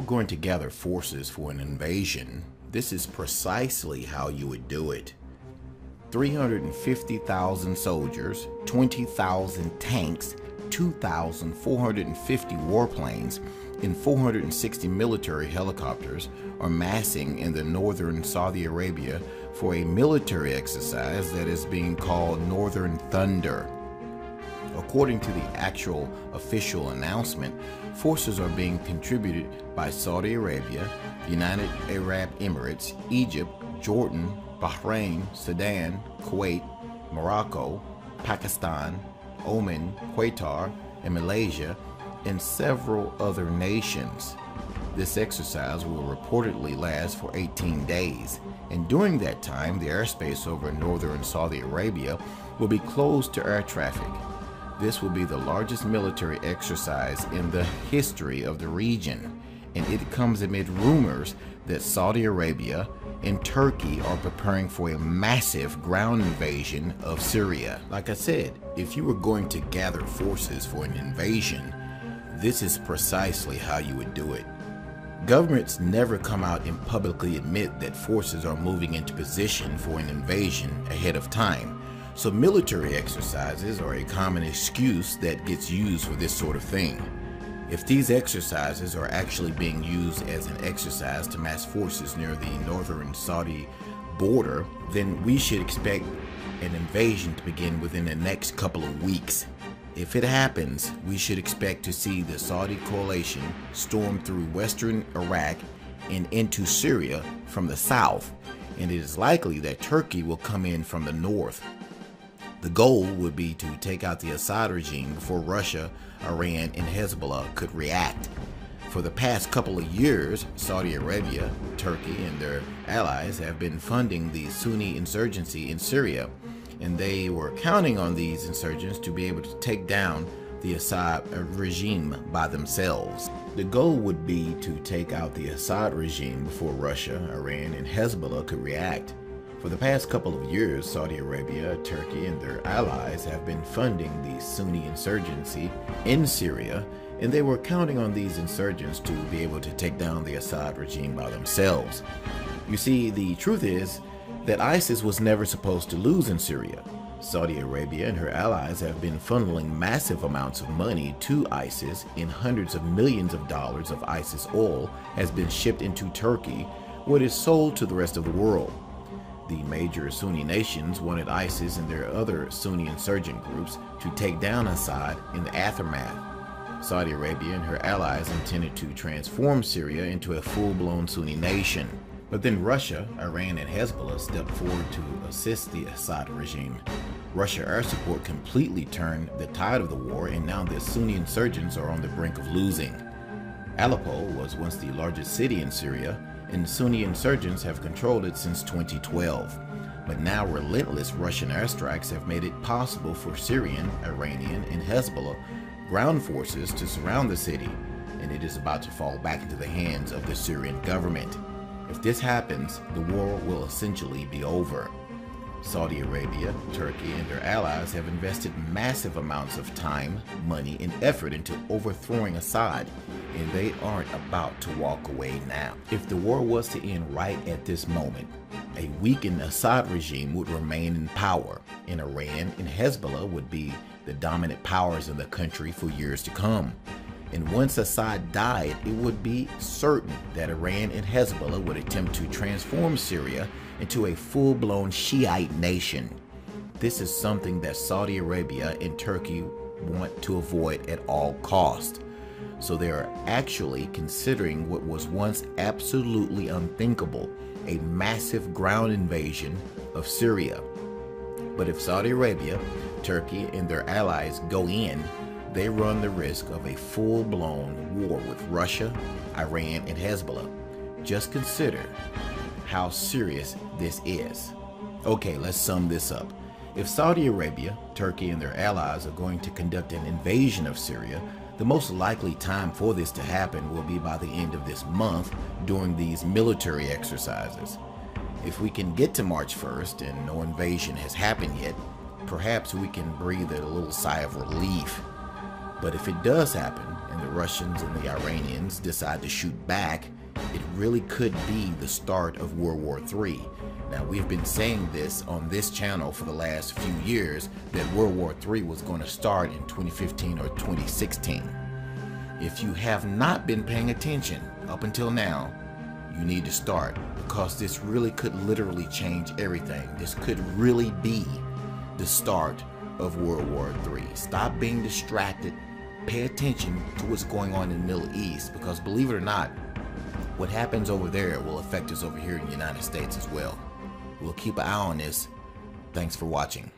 going to gather forces for an invasion, this is precisely how you would do it. 350,000 soldiers, 20,000 tanks, 2,450 warplanes, and 460 military helicopters are massing in the northern Saudi Arabia for a military exercise that is being called Northern Thunder. According to the actual official announcement, forces are being contributed by Saudi Arabia, United Arab Emirates, Egypt, Jordan, Bahrain, Sudan, Kuwait, Morocco, Pakistan, Oman, Qatar, and Malaysia, and several other nations. This exercise will reportedly last for 18 days, and during that time, the airspace over northern Saudi Arabia will be closed to air traffic. This will be the largest military exercise in the history of the region, and it comes amid rumors that Saudi Arabia and Turkey are preparing for a massive ground invasion of Syria. Like I said, if you were going to gather forces for an invasion, this is precisely how you would do it. Governments never come out and publicly admit that forces are moving into position for an invasion ahead of time. So military exercises are a common excuse that gets used for this sort of thing. If these exercises are actually being used as an exercise to mass forces near the northern Saudi border, then we should expect an invasion to begin within the next couple of weeks. If it happens, we should expect to see the Saudi coalition storm through western Iraq and into Syria from the south, and it is likely that Turkey will come in from the north. The goal would be to take out the Assad regime before Russia, Iran, and Hezbollah could react. For the past couple of years, Saudi Arabia, Turkey, and their allies have been funding the Sunni insurgency in Syria, and they were counting on these insurgents to be able to take down the Assad regime by themselves. The goal would be to take out the Assad regime before Russia, Iran, and Hezbollah could react. For the past couple of years, Saudi Arabia, Turkey, and their allies have been funding the Sunni insurgency in Syria, and they were counting on these insurgents to be able to take down the Assad regime by themselves. You see, the truth is that ISIS was never supposed to lose in Syria. Saudi Arabia and her allies have been funneling massive amounts of money to ISIS, and hundreds of millions of dollars of ISIS oil has been shipped into Turkey, what is sold to the rest of the world. The major Sunni nations wanted ISIS and their other Sunni insurgent groups to take down Assad in the aftermath. Saudi Arabia and her allies intended to transform Syria into a full-blown Sunni nation. But then Russia, Iran, and Hezbollah stepped forward to assist the Assad regime. Russia air support completely turned the tide of the war, and now the Sunni insurgents are on the brink of losing. Aleppo was once the largest city in Syria, and Sunni insurgents have controlled it since 2012. But now relentless Russian airstrikes have made it possible for Syrian, Iranian, and Hezbollah ground forces to surround the city, and it is about to fall back into the hands of the Syrian government. If this happens, the war will essentially be over. Saudi Arabia, Turkey, and their allies have invested massive amounts of time, money, and effort into overthrowing Assad, and they aren't about to walk away now. If the war was to end right at this moment, a weakened Assad regime would remain in power, and Iran and Hezbollah would be the dominant powers in the country for years to come. And once Assad died, it would be certain that Iran and Hezbollah would attempt to transform Syria into a full-blown Shiite nation. This is something that Saudi Arabia and Turkey want to avoid at all costs. So they are actually considering what was once absolutely unthinkable, a massive ground invasion of Syria. But if Saudi Arabia, Turkey, and their allies go in, they run the risk of a full-blown war with Russia, Iran, and Hezbollah. Just consider how serious this is. Okay, let's sum this up. If Saudi Arabia, Turkey, and their allies are going to conduct an invasion of Syria, the most likely time for this to happen will be by the end of this month during these military exercises. If we can get to March 1st and no invasion has happened yet, perhaps we can breathe a little sigh of relief. But if it does happen and the Russians and the Iranians decide to shoot back, it really could be the start of World War III. Now, we've been saying this on this channel for the last few years, that World War III was going to start in 2015 or 2016. If you have not been paying attention up until now, you need to start, because this really could literally change everything. This could really be the start of World War III. Stop being distracted. Pay attention to what's going on in the Middle East, because believe it or not, what happens over there will affect us over here in the United States as well. We'll keep an eye on this. Thanks for watching.